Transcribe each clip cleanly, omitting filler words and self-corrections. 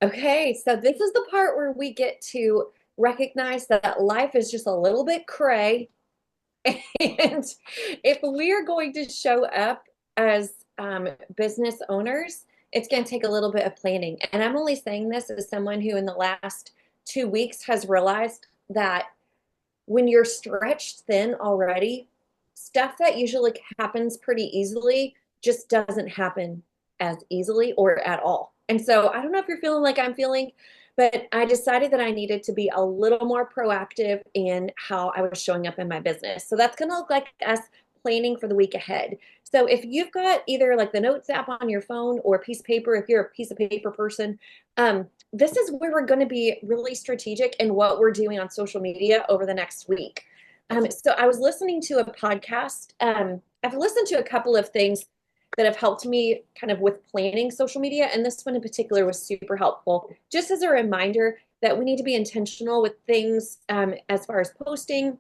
Okay, so this is the part where we get to recognize that life is just a little bit cray. And if we are going to show up as business owners, it's going to take a little bit of planning. And I'm only saying this as someone who, in the last 2 weeks, has realized that when you're stretched thin already, stuff that usually happens pretty easily just doesn't happen as easily or at all. And so I don't know if you're feeling like I'm feeling, but I decided that I needed to be a little more proactive in how I was showing up in my business. So that's going to look like us planning for the week ahead. So if you've got either like the notes app on your phone or a piece of paper, if you're a piece of paper person, this is where we're going to be really strategic in what we're doing on social media over the next week. So I was listening to a podcast. I've listened to a couple of things that have helped me kind of with planning social media, and this one in particular was super helpful. Just as a reminder that we need to be intentional with things as far as posting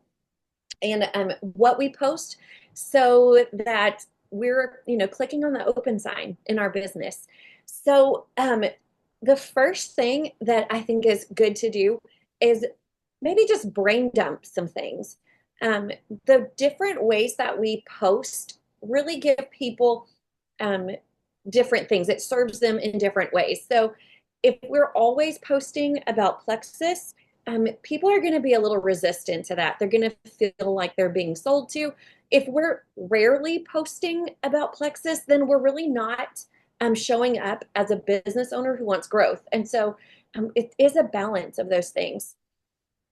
and what we post, so that we're clicking on the open sign in our business. So the first thing that I think is good to do is maybe just brain dump some things. Um, the different ways that we post really give people um, different things. It serves them in different ways. So if we're always posting about Plexus, people are going to be a little resistant to that. They're going to feel like they're being sold to. If we're rarely posting about Plexus, then we're really not showing up as a business owner who wants growth. And so it is a balance of those things.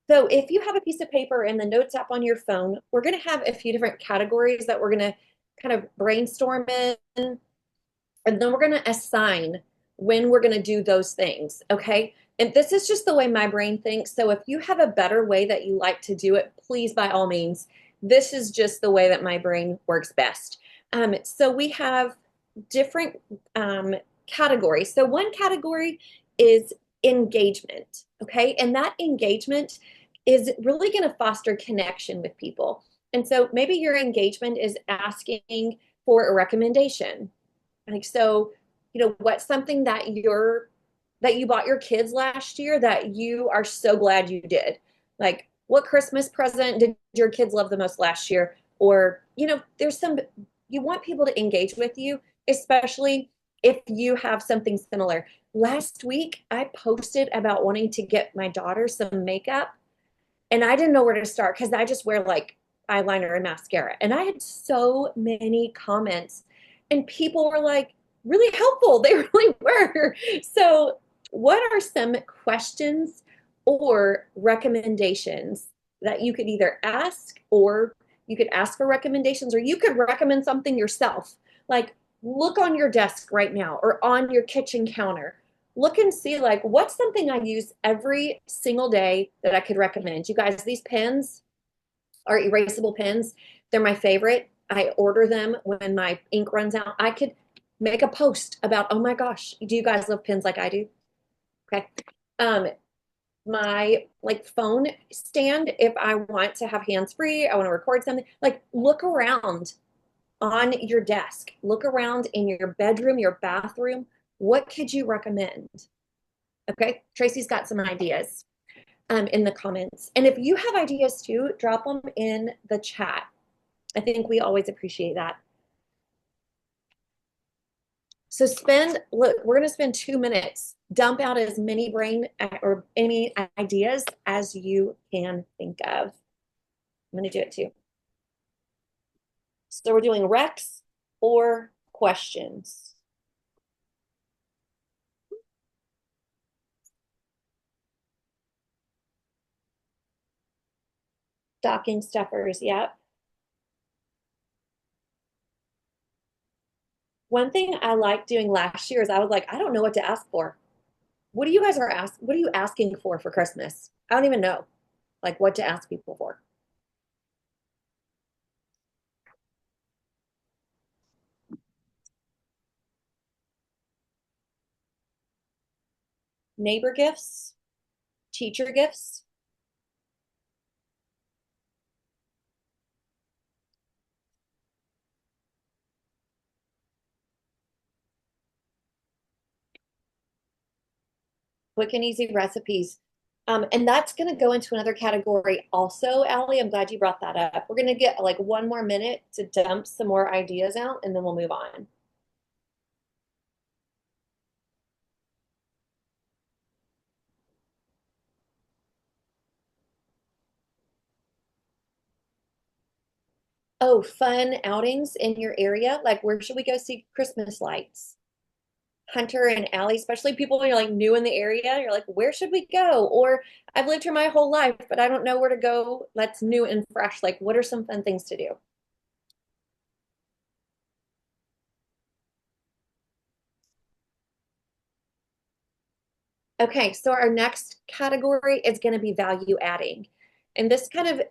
So if you have a piece of paper and the notes app on your phone, we're going to have a few different categories that we're going to kind of brainstorm in, and then we're going to assign when we're going to do those things. Okay. And this is just the way my brain thinks. So if you have a better way that you like to do it, please, by all means, this is just the way that my brain works best. So we have different categories. So one category is engagement. Okay. And that engagement is really going to foster connection with people. And so maybe your engagement is asking for a recommendation. Like, so, what's something that you bought your kids last year that you are so glad you did? Like, what Christmas present did your kids love the most last year? Or, there's you want people to engage with you, especially if you have something similar. Last week, I posted about wanting to get my daughter some makeup, and I didn't know where to start because I just wear like eyeliner and mascara. And I had so many comments, and people were like really helpful. They really were. So, what are some questions or recommendations that you could either ask, or you could ask for recommendations, or you could recommend something yourself? Like, look on your desk right now or on your kitchen counter, look and see, like, what's something I use every single day that I could recommend. You guys, these pens are erasable pens. They're my favorite. I order them when my ink runs out. I could make a post about, oh my gosh, do you guys love pens like I do? Okay. Um, my like phone stand, if I want to have hands free, I want to record something, like, look around on your desk, look around in your bedroom, your bathroom. What could you recommend? Okay, Tracy's got some ideas in the comments. And if you have ideas too, drop them in the chat. I think we always appreciate that. So look, we're going to spend 2 minutes, dump out as many brain or any ideas as you can think of. I'm going to do it too. So we're doing recs or questions. Stocking stuffers, yep. One thing I liked doing last year is I was like, I don't know what to ask for. What are you asking for Christmas? I don't even know like what to ask people for. Neighbor gifts, teacher gifts. quick and easy recipes. And that's going to go into another category also, Allie. I'm glad you brought that up. We're going to get like one more minute to dump some more ideas out, and then we'll move on. Oh, fun outings in your area. Like, where should we go see Christmas lights? Hunter and Allie, especially people when you're like new in the area, you're like, where should we go? Or I've lived here my whole life, but I don't know where to go that's new and fresh. Like, what are some fun things to do? Okay, so our next category is going to be value adding. And this kind of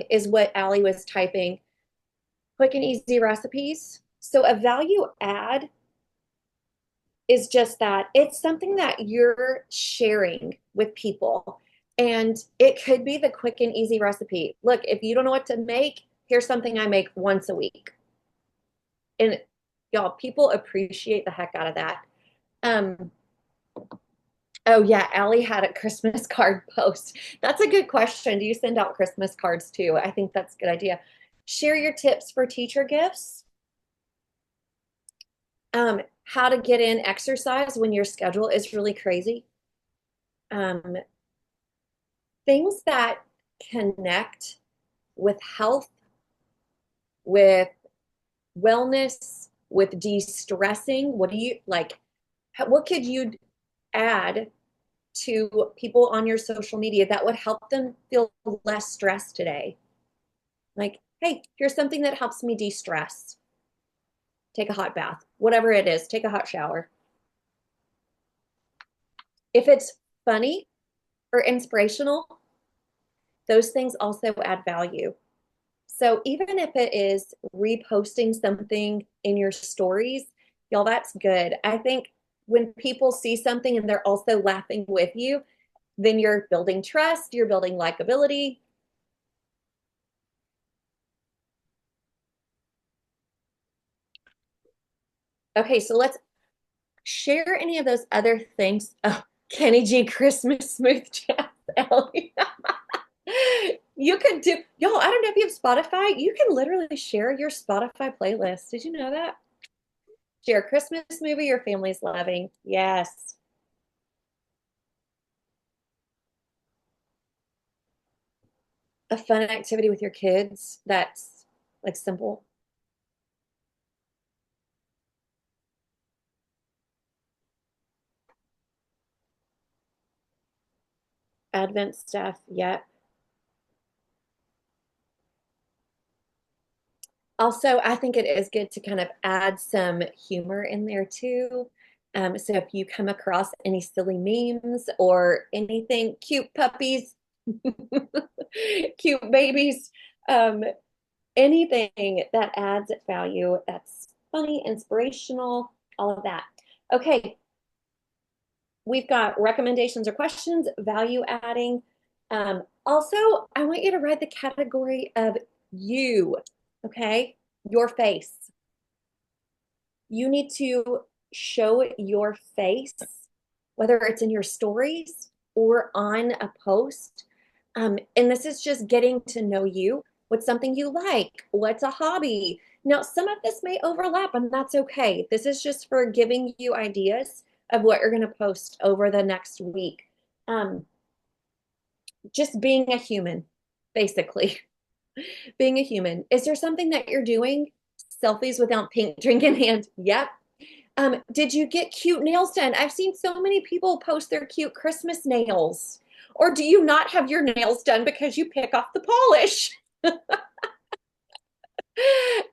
is what Allie was typing, quick and easy recipes. So a value add is just that it's something that you're sharing with people. And it could be the quick and easy recipe. Look, if you don't know what to make, here's something I make once a week. And y'all, people appreciate the heck out of that. Um, oh yeah, Allie had a Christmas card post. That's a good question. Do you send out Christmas cards too? I think that's a good idea. Share your tips for teacher gifts. How to get in exercise when your schedule is really crazy. Um, things that connect with health, with wellness, with de-stressing. What do you like? What could you add to people on your social media that would help them feel less stressed today? Like, hey, here's something that helps me de-stress. Take a hot bath, whatever it is, take a hot shower. If it's funny or inspirational, those things also add value. So even if it is reposting something in your stories, y'all, that's good. I think when people see something and they're also laughing with you, then you're building trust, you're building likability. Okay, so let's share any of those other things. Oh, Kenny G Christmas smooth jazz, Ellie. You could do, y'all, I don't know if you have Spotify. You can literally share your Spotify playlist. Did you know that? Share a Christmas movie your family's loving. Yes. A fun activity with your kids that's like simple. Advent stuff. Yep. Also, I think it is good to kind of add some humor in there too. So if you come across any silly memes or anything, cute puppies, cute babies, um, anything that adds value, that's funny, inspirational, all of that. Okay, we've got recommendations or questions, value adding. Also, I want you to write the category of you, okay? Your face. You need to show your face, whether it's in your stories or on a post. And this is just getting to know you. What's something you like? What's a hobby? Now, some of this may overlap, and that's okay. This is just for giving you ideas of what you're going to post over the next week. Um, just being a human, basically. Being a human. Is there something that you're doing? Selfies without pink drink in hand. Yep. Did you get cute nails done? I've seen so many people post their cute Christmas nails. Or do you not have your nails done because you pick off the polish?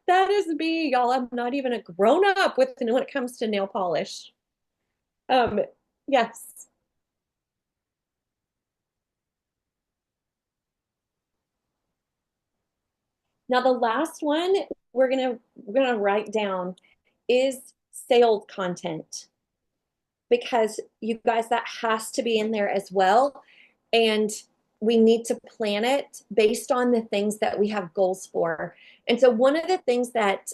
That is me, y'all. I'm not even a grown up with when it comes to nail polish. Um, yes. Now the last one we're gonna write down is sales content, because you guys, that has to be in there as well. And we need to plan it based on the things that we have goals for. And so one of the things that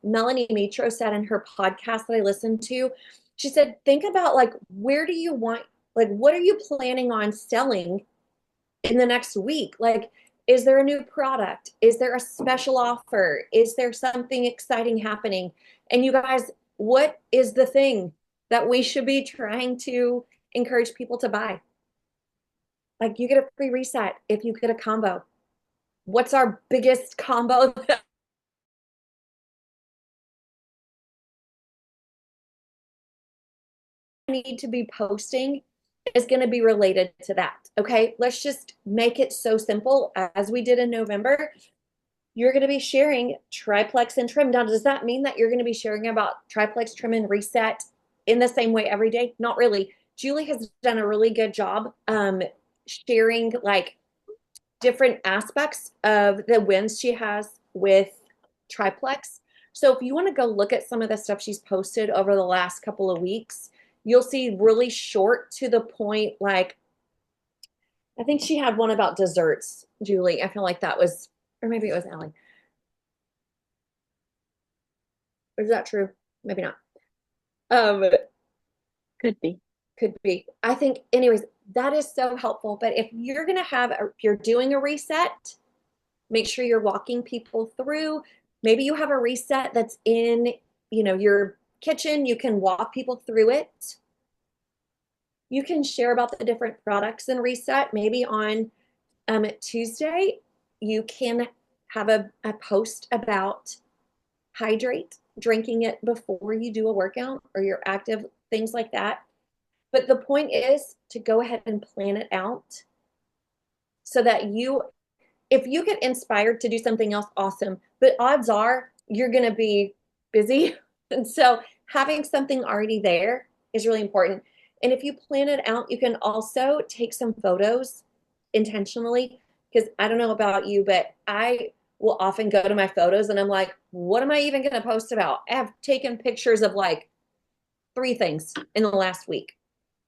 Melanie Mitro said in her podcast that I listened to, she said, think about like, where do you want Like, what are you planning on selling in the next week? Like, is there a new product? Is there a special offer? Is there something exciting happening? And you guys, what is the thing that we should be trying to encourage people to buy? Like, you get a free reset if you get a combo. What's our biggest combo that I need to be posting is going to be related to that? Okay, let's just make it so simple as we did in November. You're going to be sharing triplex and trim. Now, does that mean that you're going to be sharing about triplex, trim, and reset in the same way every day? Not really. Julie has done a really good job sharing like different aspects of the wins she has with triplex. So if you want to go look at some of the stuff she's posted over the last couple of weeks, you'll see really short to the point, like I think she had one about desserts, Julie. I feel like that was, or maybe it was Allie. Is that true? Maybe not. Um, Could be. could be. I think, anyways, that is so helpful. But if you're gonna if you're doing a reset, make sure you're walking people through. Maybe you have a reset that's in, your kitchen. You can walk people through it. You can share about the different products and reset. Maybe on Tuesday, you can have a post about hydrate, drinking it before you do a workout or you're active, things like that. But the point is to go ahead and plan it out so that if you get inspired to do something else, awesome. But odds are you're going to be busy. And so having something already there is really important. And if you plan it out, you can also take some photos intentionally. Because I don't know about you, but I will often go to my photos and I'm like, what am I even going to post about? I've taken pictures of like three things in the last week.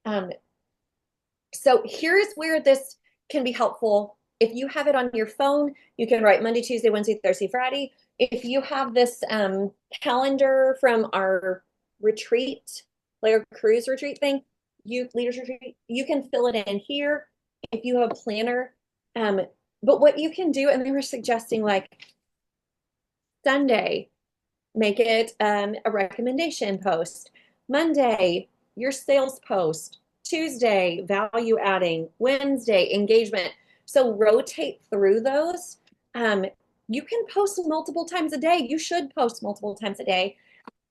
Um, so here's where this can be helpful. If you have it on your phone, you can write Monday, Tuesday, Wednesday, Thursday, Friday. If you have this calendar from our retreat, like our cruise retreat thing, youth leaders retreat, you can fill it in here if you have a planner. Um, but what you can do, and they were suggesting like Sunday, make it a recommendation post. Monday, your sales post. Tuesday, value adding. Wednesday, engagement. So rotate through those. Um, you can post multiple times a day. You should post multiple times a day.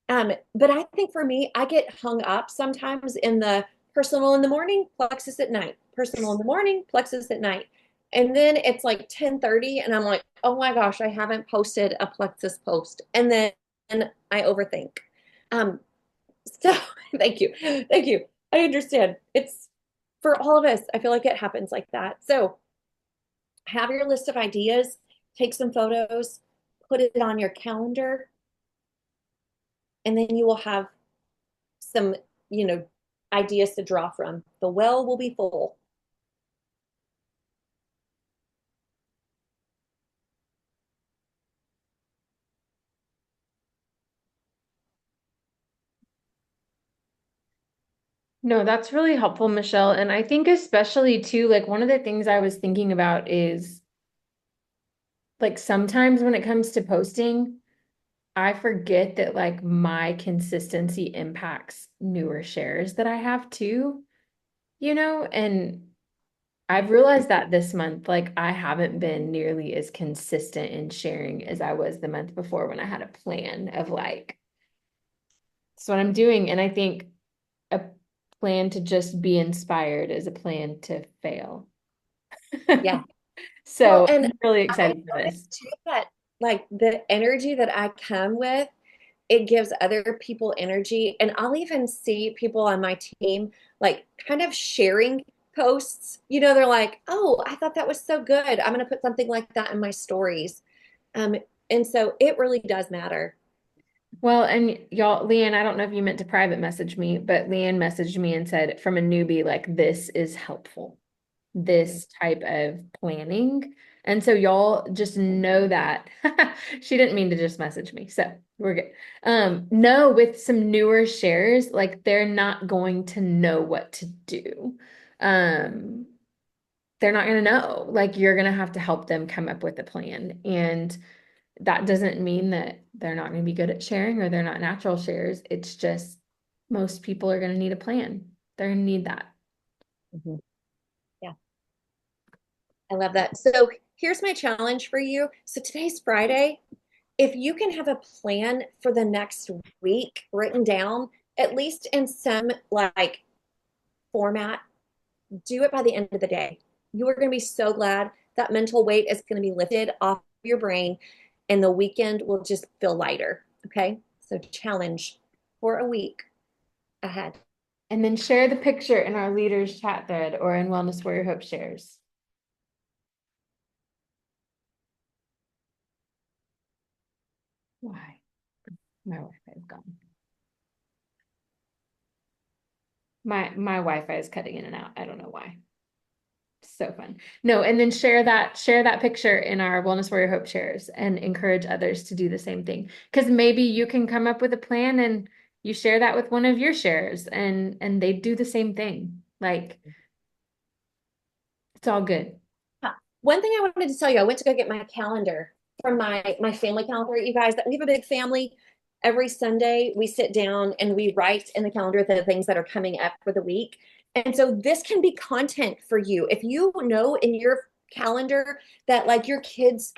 But I think for me, I get hung up sometimes in the personal in the morning, plexus at night, personal in the morning, plexus at night. And then it's like 10:30 and I'm like, oh my gosh, I haven't posted a plexus post. And then I overthink. Um, so thank you. Thank you. I understand. It's for all of us. I feel like it happens like that. So have your list of ideas, take some photos, put it on your calendar, and then you will have some, you know, ideas to draw from. The well will be full. No, that's really helpful, Michelle. And I think especially too, like one of the things I was thinking about is like sometimes when it comes to posting, I forget that like my consistency impacts newer shares that I have too, and I've realized that this month, like I haven't been nearly as consistent in sharing as I was the month before when I had a plan of like, that's what I'm doing. And I think a plan to just be inspired is a plan to fail. Yeah. Well, So and I'm really I excited for this. noticed too that like the energy that I come with, it gives other people energy. And I'll even see people on my team like kind of sharing posts. They're like, oh, I thought that was so good. I'm going to put something like that in my stories. Um, and so it really does matter. Well, and y'all, Leanne, I don't know if you meant to private message me, but Leanne messaged me and said, from a newbie, like, this is helpful, this type of planning. And so y'all just know that she didn't mean to just message me. So We're good. No, with some newer shares, like they're not going to know what to do. Um, they're not going to know. Like you're going to have to help them come up with a plan. And that doesn't mean that they're not going to be good at sharing or they're not natural shares. It's just most people are going to need a plan. They're going to need that. Mhm. Yeah, I love that. So here's my challenge for you. So today's Friday. If you can have a plan for the next week written down, at least in some like format, do it by the end of the day. You are going to be so glad that mental weight is going to be lifted off your brain and the weekend will just feel lighter. Okay. So, challenge for a week ahead. And then share the picture in our leaders chat thread or in Wellness Warrior Hope shares. Why? My Wi-Fi is gone. My Wi-Fi is cutting in and out. I don't know why. So fun. No, and then share that picture in our Wellness Warrior Hope shares and encourage others to do the same thing. Because maybe you can come up with a plan and you share that with one of your shares and they do the same thing. Like it's all good. One thing I wanted to tell you, I went to go get my calendar from my family calendar, you guys, that we have a big family. Every Sunday we sit down and we write in the calendar the things that are coming up for the week. And so this can be content for you. If you know in your calendar that like your kids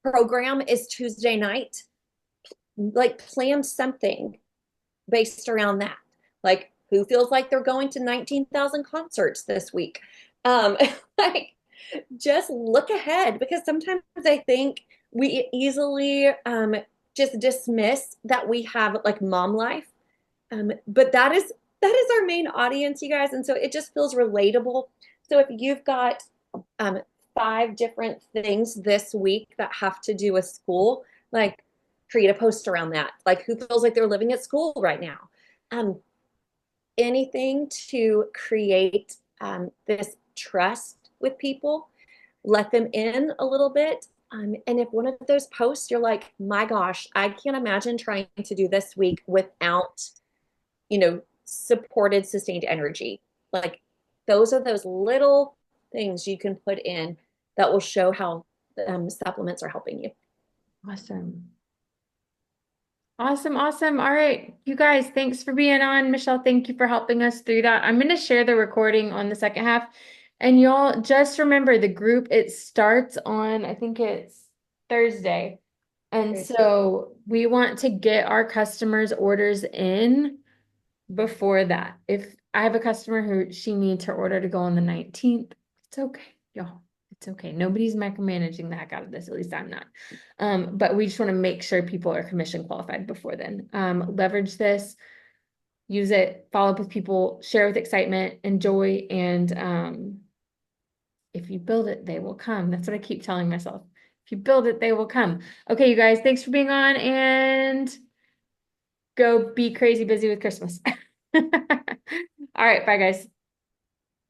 program is Tuesday night, like plan something based around that. Like who feels like they're going to 19,000 concerts this week? Like just look ahead because sometimes I think we easily just dismiss that we have like mom life. But that is our main audience, you guys. And so it just feels relatable. So if you've got um, five different things this week that have to do with school, like create a post around that. Like who feels like they're living at school right now? Um, Anything to create this trust with people, let them in a little bit. And if one of those posts, you're like, my gosh, I can't imagine trying to do this week without, supported, sustained energy. Like those are those little things you can put in that will show how supplements are helping you. Awesome. Awesome, awesome. All right, you guys, thanks for being on. Michelle, thank you for helping us through that. I'm going to share the recording on the second half. And y'all just remember the group, it starts on, I think it's Thursday. And so we want to get our customers' orders in before that. If I have a customer who she needs her order to go on the 19th, it's okay, y'all. It's okay. Nobody's micromanaging the heck out of this. At least I'm not. But we just want to make sure people are commission qualified before then. Leverage this, use it, follow up with people, share with excitement, enjoy, and if you build it, they will come. That's what I keep telling myself. If you build it, they will come. Okay, you guys, thanks for being on and go be crazy busy with Christmas. All right, bye guys.